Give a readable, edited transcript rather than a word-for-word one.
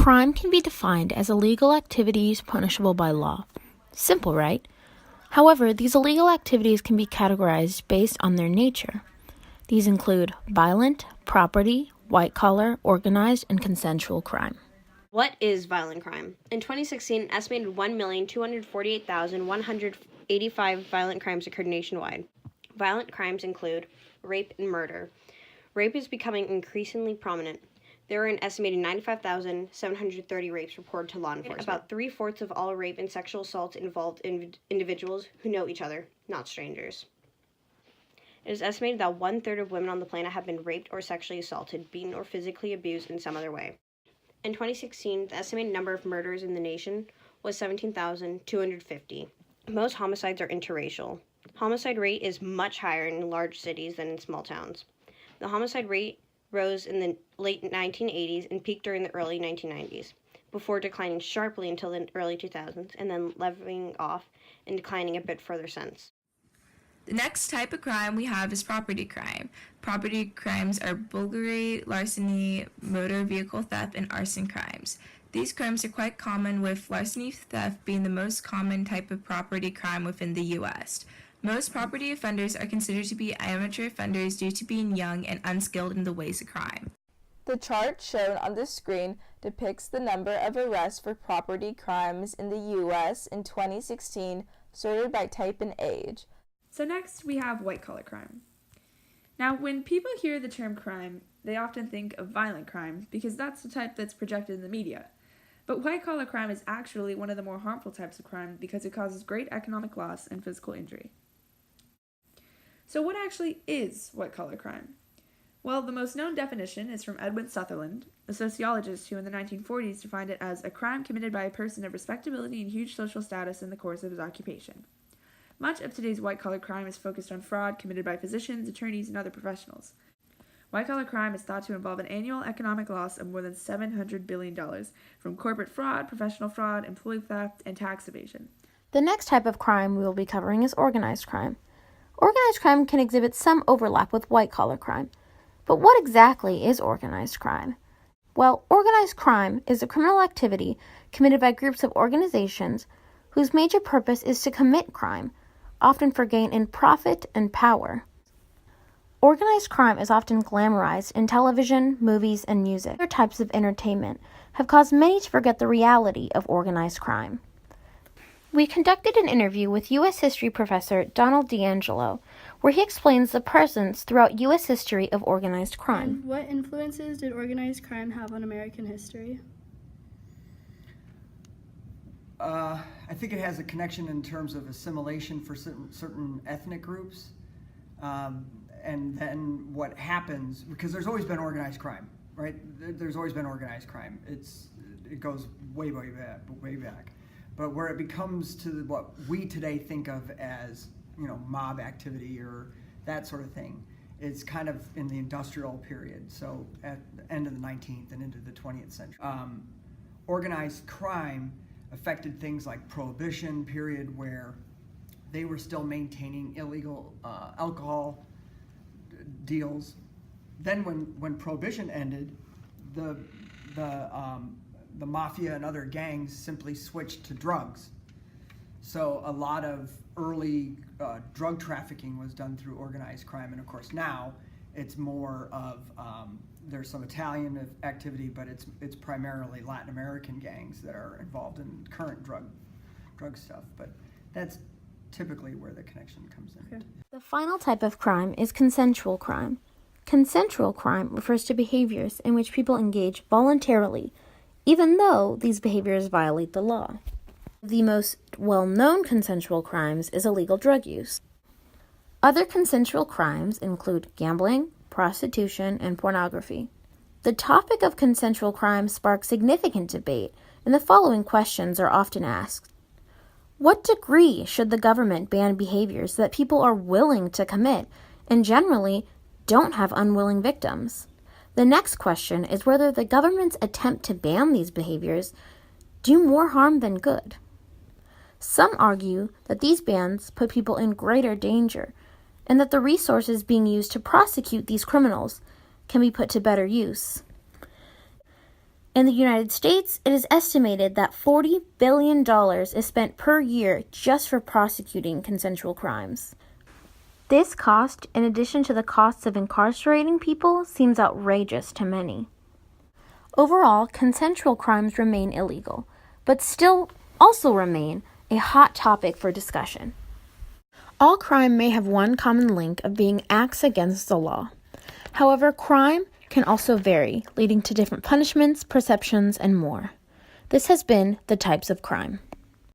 Crime can be defined as illegal activities punishable by law. Simple, right? However, these illegal activities can be categorized based on their nature. These include violent, property, white-collar, organized, and consensual crime. What is violent crime? In 2016, an estimated 1,248,185 violent crimes occurred nationwide. Violent crimes include rape and murder. Rape is becoming increasingly prominent. There are an estimated 95,730 rapes reported to law enforcement. About 3/4 of all rape and sexual assaults involved individuals who know each other, not strangers. It is estimated that 1/3 of women on the planet have been raped or sexually assaulted, beaten, or physically abused in some other way. In 2016, the estimated number of murders in the nation was 17,250. Most homicides are interracial. Homicide rate is much higher in large cities than in small towns. The homicide rate rose in the late 1980s and peaked during the early 1990s, before declining sharply until the early 2000s, and then leveling off and declining a bit further since. The next type of crime we have is property crime. Property crimes are burglary, larceny, motor vehicle theft, and arson crimes. These crimes are quite common, with larceny theft being the most common type of property crime within the U.S. Most property offenders are considered to be amateur offenders due to being young and unskilled in the ways of crime. The chart shown on the screen depicts the number of arrests for property crimes in the U.S. in 2016, sorted by type and age. So next, we have white-collar crime. Now, when people hear the term crime, they often think of violent crime because that's the type that's projected in the media. But white-collar crime is actually one of the more harmful types of crime because it causes great economic loss and physical injury. So what actually is white-collar crime? Well, the most known definition is from Edwin Sutherland, a sociologist who in the 1940s defined it as a crime committed by a person of respectability and huge social status in the course of his occupation. Much of today's white-collar crime is focused on fraud committed by physicians, attorneys, and other professionals. White-collar crime is thought to involve an annual economic loss of more than $700 billion from corporate fraud, professional fraud, employee theft, and tax evasion. The next type of crime we will be covering is organized crime. Organized crime can exhibit some overlap with white-collar crime. But what exactly is organized crime? Well, organized crime is a criminal activity committed by groups of organizations whose major purpose is to commit crime, often for gain in profit and power. Organized crime is often glamorized in television, movies, and music. Other types of entertainment have caused many to forget the reality of organized crime. We conducted an interview with U.S. history professor Donald D'Angelo, where he explains the presence throughout U.S. history of organized crime. And what influences did organized crime have on American history? I think it has a connection in terms of assimilation for certain ethnic groups. And then what happens, because there's always been organized crime, right? There's always been organized crime. It goes way back. But where it becomes to what we today think of as, mob activity or that sort of thing, it's kind of in the industrial period, so at the end of the 19th and into the 20th century. Organized crime affected things like Prohibition period, where they were still maintaining illegal alcohol deals. Then when Prohibition ended, the mafia and other gangs simply switched to drugs. So a lot of early drug trafficking was done through organized crime, and of course now it's more of there's some Italian activity, but it's primarily Latin American gangs that are involved in current drug stuff. But that's typically where the connection comes in. Okay. The final type of crime is consensual crime. Consensual crime refers to behaviors in which people engage voluntarily, even though these behaviors violate the law. The most well-known consensual crimes is illegal drug use. Other consensual crimes include gambling, prostitution, and pornography. The topic of consensual crime sparks significant debate, and the following questions are often asked. What degree should the government ban behaviors that people are willing to commit and generally don't have unwilling victims? The next question is whether the government's attempt to ban these behaviors do more harm than good. Some argue that these bans put people in greater danger and that the resources being used to prosecute these criminals can be put to better use. In the United States, it is estimated that $40 billion is spent per year just for prosecuting consensual crimes. This cost, in addition to the costs of incarcerating people, seems outrageous to many. Overall, consensual crimes remain illegal, but still also remain a hot topic for discussion. All crime may have one common link of being acts against the law. However, crime can also vary, leading to different punishments, perceptions, and more. This has been The Types of Crime.